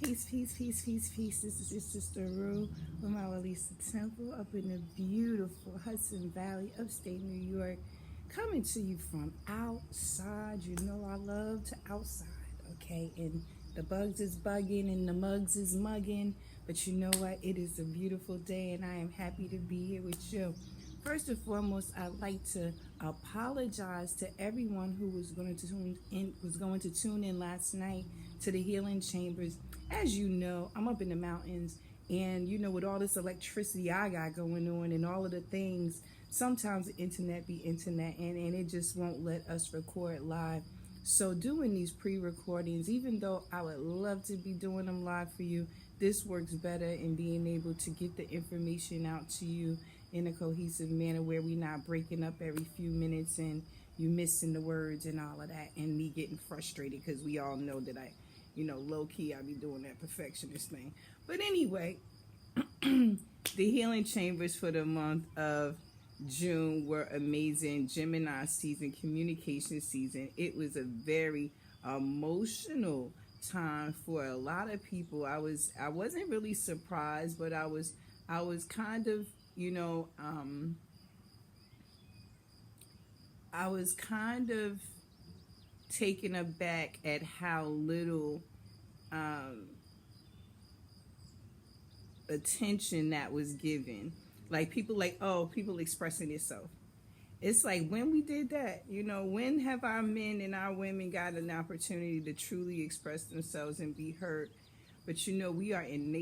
Peace, peace, peace, peace, peace. This is your sister Rue with MaWu Lisa Temple up in the beautiful Hudson Valley, upstate New York, coming to you from outside. You know I love to outside, okay? And the bugs is bugging and the mugs is mugging, but you know what? It is a beautiful day, and I am happy to be here with you. First and foremost, I'd like to apologize to everyone who was going to tune in last night to the healing chambers. As you know, I'm up in the mountains, and you know, with all this electricity I got going on and all of the things, sometimes the internet be internet, and it just won't let us record live. So doing these pre-recordings, even though I would love to be doing them live for you, this works better in being able to get the information out to you in a cohesive manner where we're not breaking up every few minutes and you missing the words and all of that, and me getting frustrated because we all know that low-key I be doing that perfectionist thing. But anyway, the healing chambers for the month of June were amazing. Gemini season, communication season. It was a very emotional time for a lot of people. I wasn't really surprised, but I was kind of, I was kind of taken aback at how little attention that was given. Like people expressing itself. It's like, when we did that, when have our men and our women got an opportunity to truly express themselves and be heard? But we are in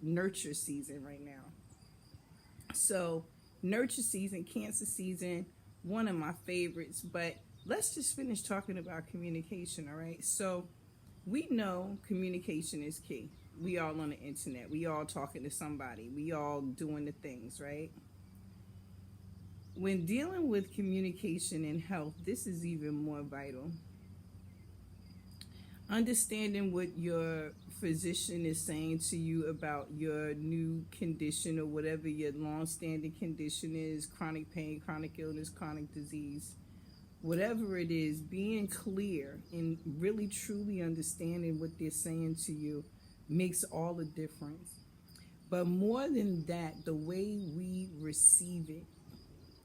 nurture season right now. So nurture season, Cancer season, one of my favorites. But let's just finish talking about communication, all right? So we know communication is key. We all on the internet. We all talking to somebody. We all doing the things, right? When dealing with communication and health, this is even more vital. Understanding what your physician is saying to you about your new condition or whatever your long-standing condition is, chronic pain, chronic illness, chronic disease, whatever it is, being clear and really truly understanding what they're saying to you makes all the difference. But more than that, the way we receive it,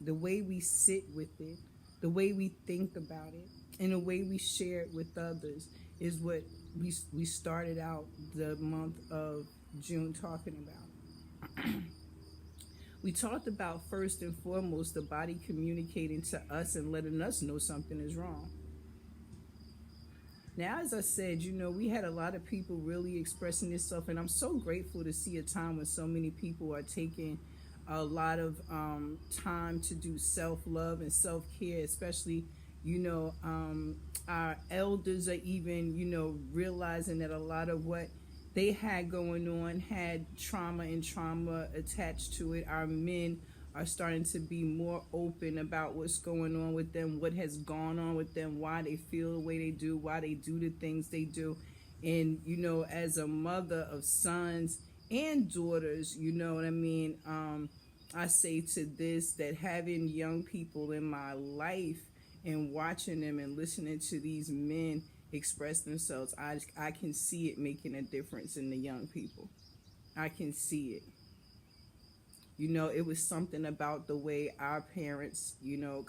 the way we sit with it, the way we think about it, and the way we share it with others is what we started out the month of June talking about. We talked about, first and foremost, the body communicating to us and letting us know something is wrong. Now, as I said, we had a lot of people really expressing themselves, and I'm so grateful to see a time when so many people are taking a lot of time to do self-love and self-care, especially, our elders are even, realizing that a lot of what they had going on had trauma attached to it. Our men are starting to be more open about what's going on with them, what has gone on with them, why they feel the way they do, why they do the things they do. And, as a mother of sons and daughters, I say to this, that having young people in my life and watching them and listening to these men express themselves, I can see it making a difference in the young people. I can see it. It was something about the way our parents,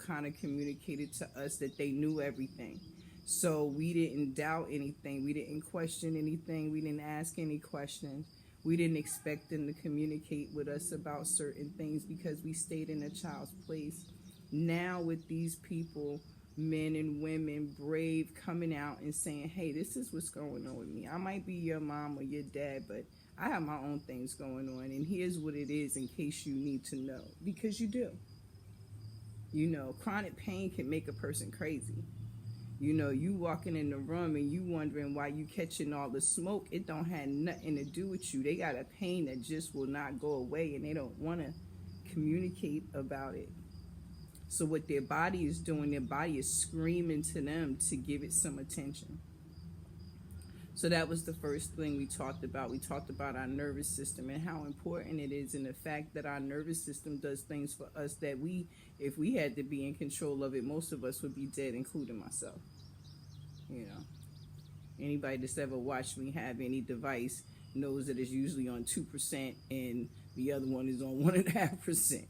kind of communicated to us that they knew everything. So we didn't doubt anything. We didn't question anything. We didn't ask any questions. We didn't expect them to communicate with us about certain things because we stayed in a child's place. Now with these people, men and women, brave, coming out and saying, hey, this is what's going on with me. I might be your mom or your dad, but I have my own things going on, and here's what it is in case you need to know, because you do. Chronic pain can make a person crazy. You walking in the room and you wondering why you catching all the smoke. It don't have nothing to do with you. They got a pain that just will not go away, and they don't want to communicate about it. So what their body is doing, their body is screaming to them to give it some attention. So that was the first thing we talked about. We talked about our nervous system and how important it is, and the fact that our nervous system does things for us that if we had to be in control of it, most of us would be dead, including myself. Anybody that's ever watched me have any device knows that it's usually on 2% and the other one is on 1.5%.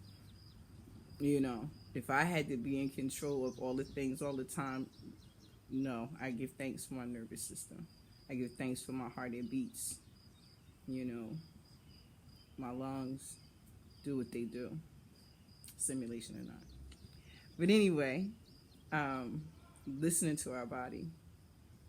You know, if I had to be in control of all the things all the time, no, I give thanks for my nervous system. I give thanks for my heart it beats. You know, my lungs do what they do, simulation or not. But anyway, listening to our body,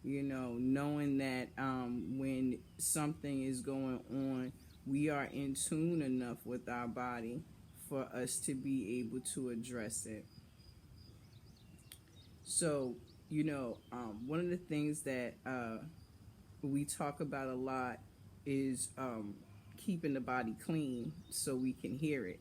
you know, knowing that when something is going on, we are in tune enough with our body for us to be able to address it. So, you know, one of the things that we talk about a lot is keeping the body clean so we can hear it.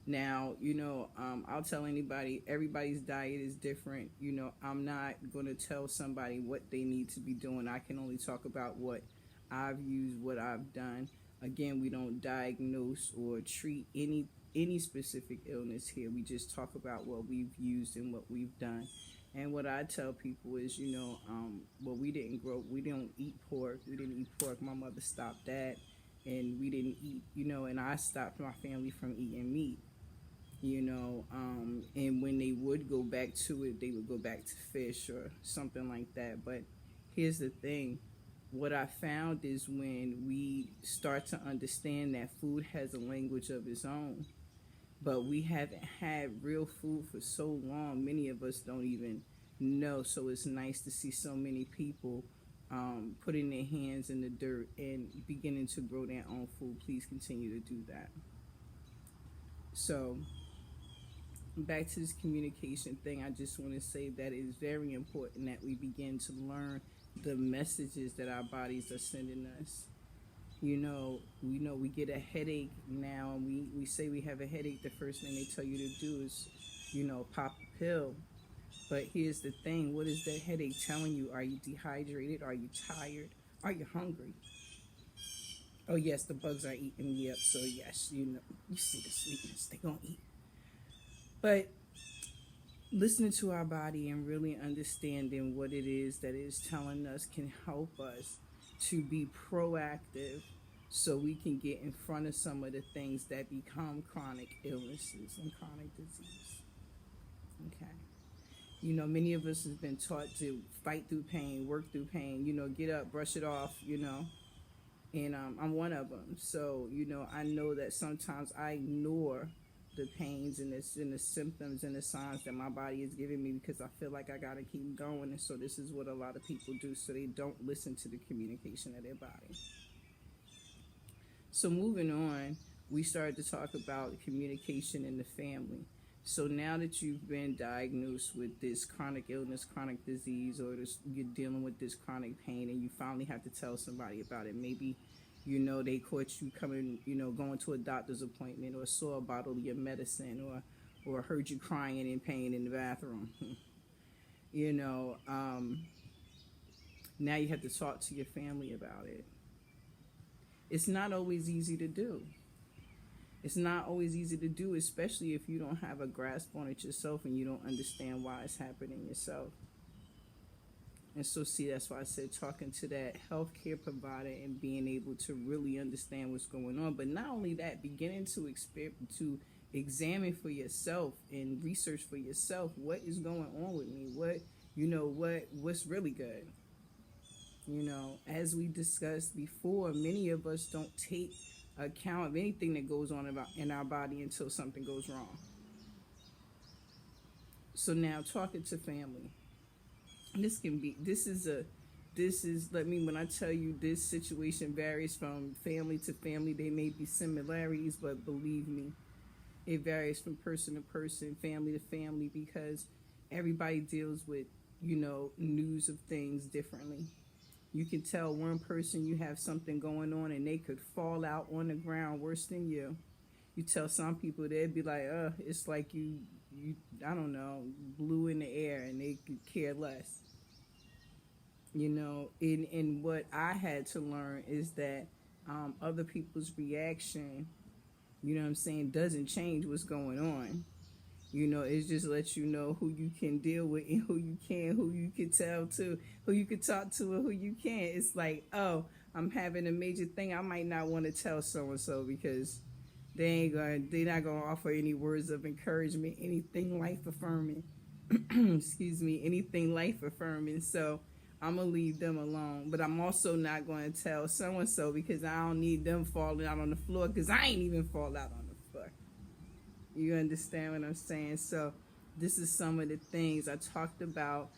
Now, you know, I'll tell anybody, everybody's diet is different. You know, I'm not going to tell somebody what they need to be doing. I can only talk about what I've used, what I've done. Again, we don't diagnose or treat any specific illness here. We just talk about what we've used and what we've done. And what I tell people is, you know, well, we don't eat pork. We didn't eat pork. My mother stopped that. And we didn't eat, you know, and I stopped my family from eating meat. You know, and when they would go back to it, they would go back to fish or something like that. But here's the thing. What I found is when we start to understand that food has a language of its own, but we haven't had real food for so long, many of us don't even know. So it's nice to see so many people putting their hands in the dirt and beginning to grow their own food. Please continue to do that. So back to this communication thing, I just want to say that it is very important that we begin to learn the messages that our bodies are sending us. You know, we get a headache now, and we say we have a headache. The first thing they tell you to do is, you know, pop a pill. But here's the thing. What is that headache telling you? Are you dehydrated? Are you tired? Are you hungry? Oh, yes, the bugs are eating me up. So, yes, you know, you see the sweetness. They're going to eat. But listening to our body and really understanding what it is that it's telling us can help us to be proactive so we can get in front of some of the things that become chronic illnesses and chronic disease. Okay. You know, many of us have been taught to fight through pain, work through pain, you know, get up, brush it off, you know. And I'm one of them. So, you know, I know that sometimes I ignore the pains and the symptoms and the signs that my body is giving me because I feel like I got to keep going. And so this is what a lot of people do. So they don't listen to the communication of their body. So moving on, we started to talk about communication in the family. So now that you've been diagnosed with this chronic illness, chronic disease, or you're dealing with this chronic pain and you finally have to tell somebody about it, maybe, you know, they caught you coming, you know, going to a doctor's appointment, or saw a bottle of your medicine, or heard you crying in pain in the bathroom. You know, now you have to talk to your family about it. It's not always easy to do. It's not always easy to do, especially if you don't have a grasp on it yourself and you don't understand why it's happening yourself. And so, see, that's why I said talking to that healthcare provider and being able to really understand what's going on. But not only that, beginning to examine for yourself and research for yourself what is going on with me. What's really good. You know, as we discussed before, many of us don't take account of anything that goes on in our body until something goes wrong. So now, talking to family. When I tell you this situation varies from family to family, there may be similarities, but believe me, it varies from person to person, family to family, because everybody deals with, you know, news of things differently. You can tell one person you have something going on and they could fall out on the ground worse than you. You tell some people, they'd be like, it's like you I don't know, blew in the air, and they could care less. You know, and what I had to learn is that other people's reaction, you know what I'm saying, doesn't change what's going on. You know, it just lets you know who you can deal with and who you can, who you can tell to, who you can talk to, and who you can't. It's like, oh, I'm having a major thing. I might not want to tell so and so because they're not gonna offer any words of encouragement, anything life affirming. Excuse me, anything life affirming. So I'm gonna leave them alone. But I'm also not gonna tell so and so because I don't need them falling out on the floor because I ain't even fall out on the floor. You understand what I'm saying? So this is some of the things I talked about,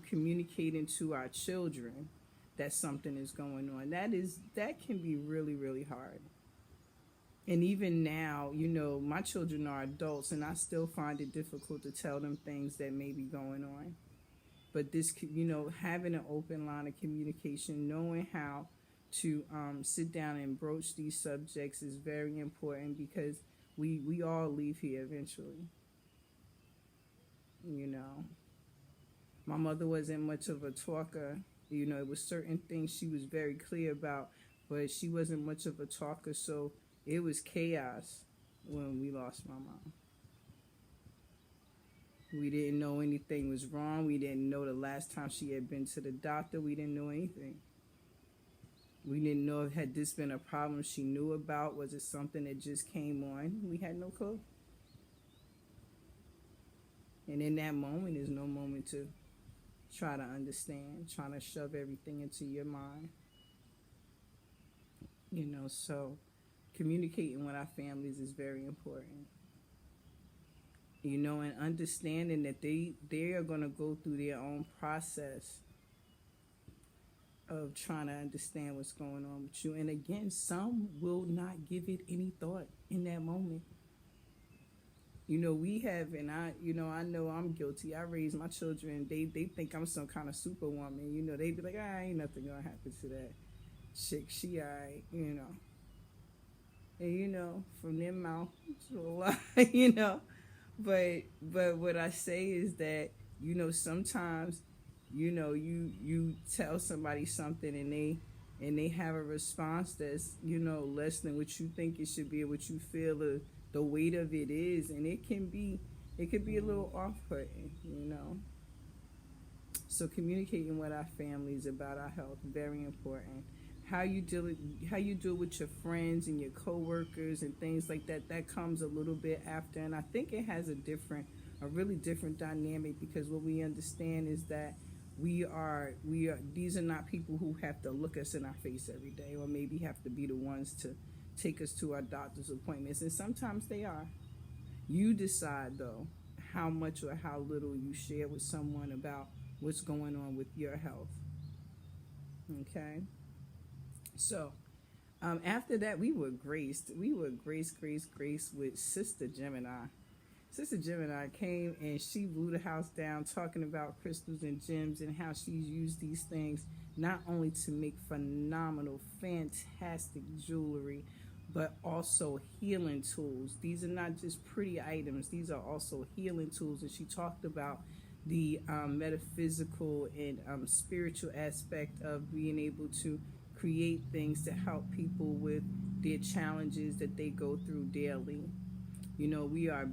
communicating to our children that something is going on. That can be really, really hard. And even now, you know, my children are adults and I still find it difficult to tell them things that may be going on. But this, you know, having an open line of communication, knowing how to sit down and broach these subjects is very important because we all leave here eventually. You know, my mother wasn't much of a talker. You know, it was certain things she was very clear about, but she wasn't much of a talker, so it was chaos when we lost my mom. We didn't know anything was wrong. We didn't know the last time she had been to the doctor. We didn't know anything. We didn't know if had this been a problem she knew about. Was it something that just came on? We had no clue. And in that moment is no moment to try to understand, trying to shove everything into your mind. You know, so communicating with our families is very important. You know, and understanding that they are going to go through their own process of trying to understand what's going on with you. And again, some will not give it any thought in that moment. You know, we have, and I know I'm guilty. I raised my children, they think I'm some kind of superwoman. You know, they be like, ain't nothing going to happen to that chick. She all right, you know. And, you know, from their mouth to a lot, you know. But what I say is that, you know, sometimes, you know, you tell somebody something and they have a response that's, you know, less than what you think it should be or what you feel the weight of it is, and it could be a little off-putting, you know. So communicating with our families about our health, very important. How you deal with your friends and your coworkers and things like that, that comes a little bit after. And I think it has a really different dynamic, because what we understand is that we are these are not people who have to look us in our face every day, or maybe have to be the ones to take us to our doctor's appointments. And sometimes they are. You decide though how much or how little you share with someone about what's going on with your health. Okay. So, after that, we were graced with Sister Gemini. Sister Gemini came and she blew the house down talking about crystals and gems and how she's used these things not only to make phenomenal, fantastic jewelry, but also healing tools. These are not just pretty items. These are also healing tools. And she talked about the metaphysical and spiritual aspect of being able to create things to help people with their challenges that they go through daily. You know, we are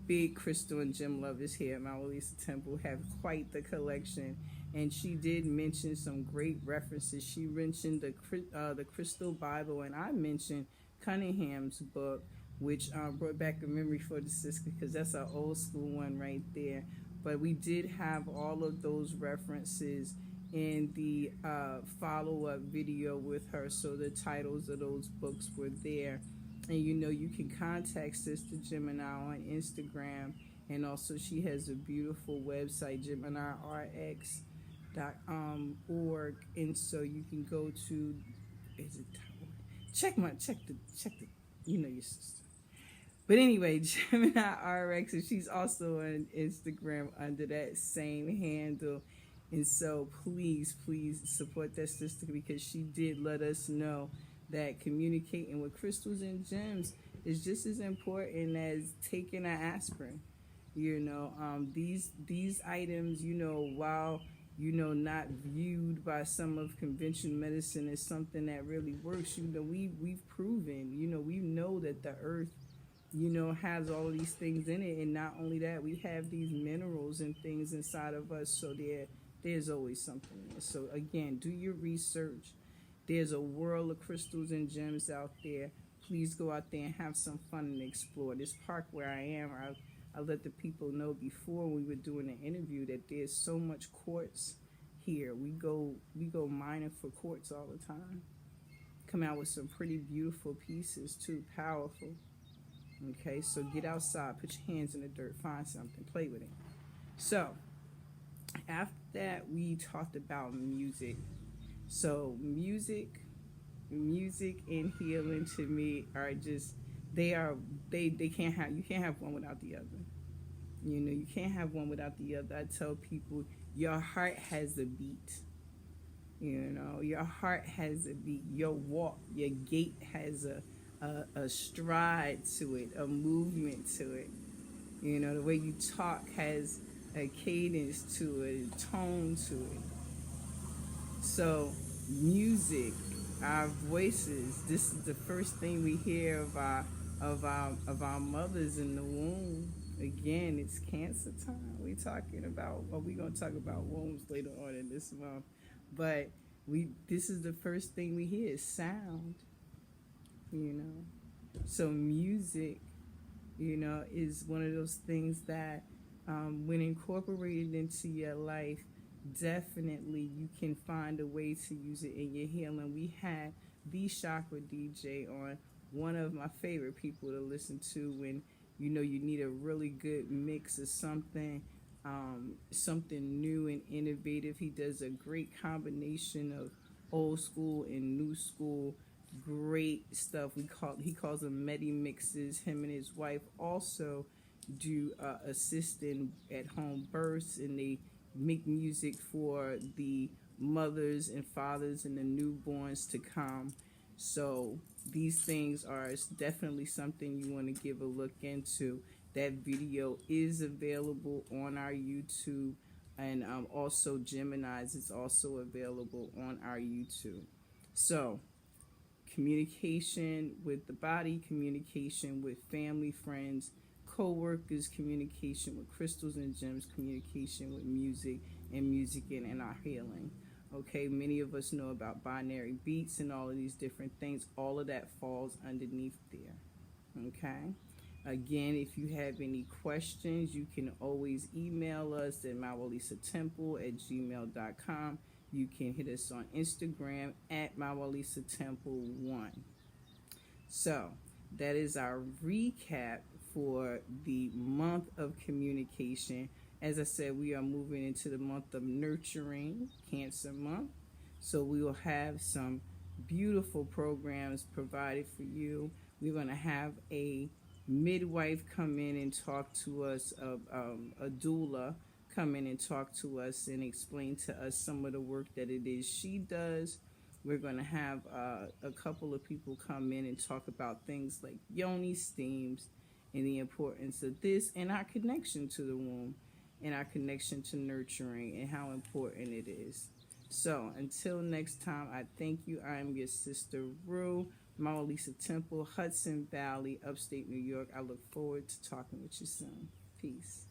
big crystal and gem lovers here at MaWu Lisa Temple, have quite the collection. And she did mention some great references. She mentioned the Crystal Bible, and I mentioned Cunningham's book, which brought back a memory for the sister, because that's an old school one right there. But we did have all of those references in the follow-up video with her, so the titles of those books were there. And you know, you can contact Sister Gemini on Instagram, and also she has a beautiful website, GeminiRx.org, and so you can go to, check the you know your sister. But anyway, Gemini RX, and she's also on Instagram under that same handle. And so please support that sister, because she did let us know that communicating with crystals and gems is just as important as taking an aspirin. You know, these items, you know, while, you know, not viewed by some of conventional medicine as something that really works, you know, we've proven, you know, we know that the earth has all of these things in it. And not only that, we have these minerals and things inside of us. So there's always something there. So again, do your research. There's a world of crystals and gems out there. Please go out there and have some fun and explore. This park where I am, I let the people know before we were doing the interview that there's so much quartz here. We go mining for quartz all the time. Come out with some pretty beautiful pieces too, powerful. Okay, so get outside, put your hands in the dirt, find something, play with it. So after that, we talked about music. So music and healing to me are just they can't have you can't have one without the other. You can't have one without the other. I tell people your heart has a beat. Your heart has a beat. Your walk, your gait has a stride to it, a movement to it. The way you talk has a cadence to it, a tone to it. So music, our voices, this is the first thing we hear of our mothers in the womb. Again, it's cancer time. We're going to talk about wombs later on in this month. But this is the first thing we hear is sound. So music, is one of those things that when incorporated into your life, definitely you can find a way to use it in your healing. We had the Chakra DJ on, one of my favorite people to listen to when you need a really good mix of something new and innovative. He does a great combination of old school and new school, great stuff. He calls them medi mixes. Him and his wife also do assist in at home births, and they make music for the mothers and fathers and the newborns to come. So these things are definitely something you want to give a look into. That video is available on our YouTube, and also Gemini's is also available on our YouTube. So communication with the body, communication with family, friends, co-workers, communication with crystals and gems, communication with music, and music in our healing. Okay, many of us know about binary beats and all of these different things. All of that falls underneath there. Okay, again, if you have any questions, you can always email us at MaWu Lisa Temple at gmail.com. You can hit us on Instagram at MaWu Lisa Temple 1. So that is our recap for the month of communication. As I said, we are moving into the month of nurturing, Cancer month. So we will have some beautiful programs provided for you. We're going to have a midwife come in and talk to us, a doula come in and talk to us and explain to us some of the work that it is she does. We're going to have a couple of people come in and talk about things like yoni steams and the importance of this and our connection to the womb and our connection to nurturing and how important it is. So until next time, I thank you. I am your sister Rue, MaWu Lisa Temple, Hudson Valley, upstate New York. I look forward to talking with you soon. Peace.